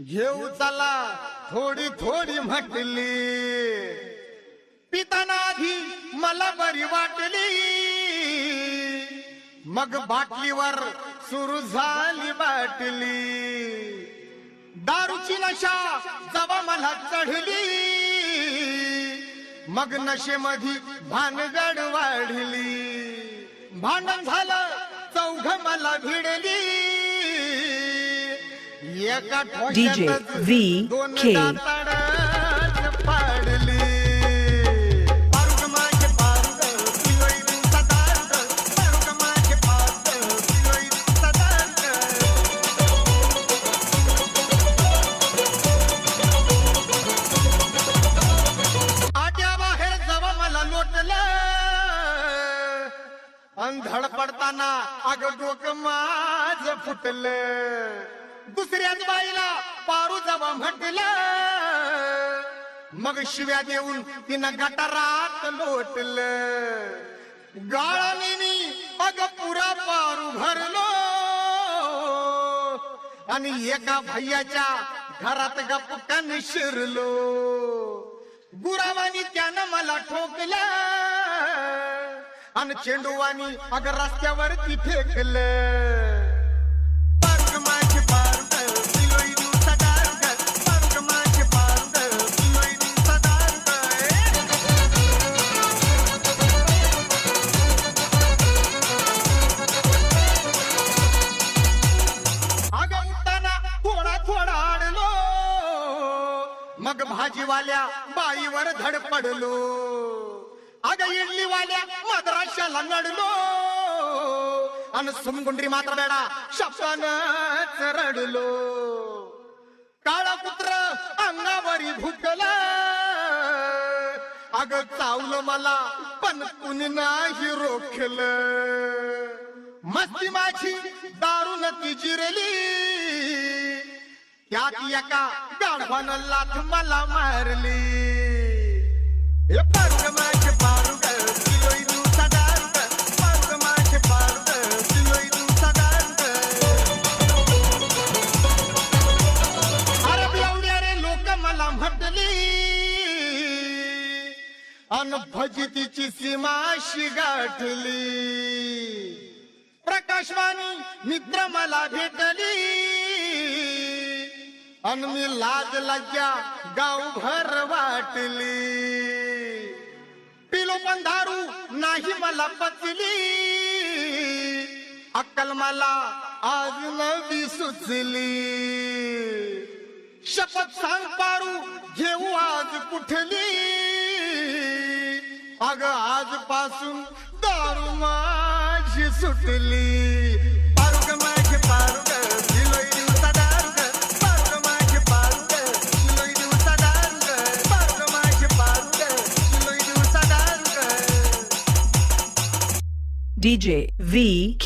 घेऊ चला थोडी थोडी म्हटली, पिताना आधी मला बरी वाटली, मग बाटलीवर सुरू झाली बाटली, दारूची नशा जवा मला चढली, मग नशेमध्ये भानगड वाढली, भांडण झालं चौघ मला भिडली, एका DJ VK पाडली, अंधड पडताना अग डोकं माझ फुटलं, दुसऱ्याच बाईला पारू जावा म्हटलं, मग शिव्या देऊन तिनं गटारात लोटलं, गाळाने अग पुरा पारू भरलो, आणि एका भैयाच्या घरात गपकन शिरलो, गुरावानी त्यानं मला ठोकलं, आणि चेंडूवानी अगर रस्त्यावरती फेकलं, पारुग माझे पारुग दिलोय दिवसा दारुग, पारुग माझे पारुग दिलोय दिवसा दारुग, अगं उठताना थोडा थोडा आडलो, मग भाजीवाल्या बाईवर धडपडलो, अग इडलीवाल्या मद्राशाला नडलो, आणि सुमगुंडरी मात्र बेडा शपनच रडलो, काळा कुत्र अंगावरी भुकला, अग चावलं मला पण कुणी नाही रोखलं, मस्ती माझी दारून ती जिरली, त्यात एका गाढवानं लाथ मला मारली, हे पारुग माझे पारुग दिलोय दिवसा दारुग, पारुग माझे पारुग दिलोय दिवसा दारुग, अरे बेवड्या रे लोक मला म्हटली, अन फजितीची सीमाशी गाठली, प्रकाशवाणी मित्र मला भेटली, अन मी लाज लज्जा गावभर वाटली, पिलो पण दारू नाही मला पचली, अक्कल मला आज नवी सुचली, शपथ सांग पारू घेऊ आज कुठली, अग आजपासून दारू माझी सुटली, पारुग माझे पारुग दिलोय दिवसा दारुग, पारुग माझे पारुग दिलोय दिवसा दारुग, पारुग माझे पारुग दिलोय दिवसा दारुग. DJ VK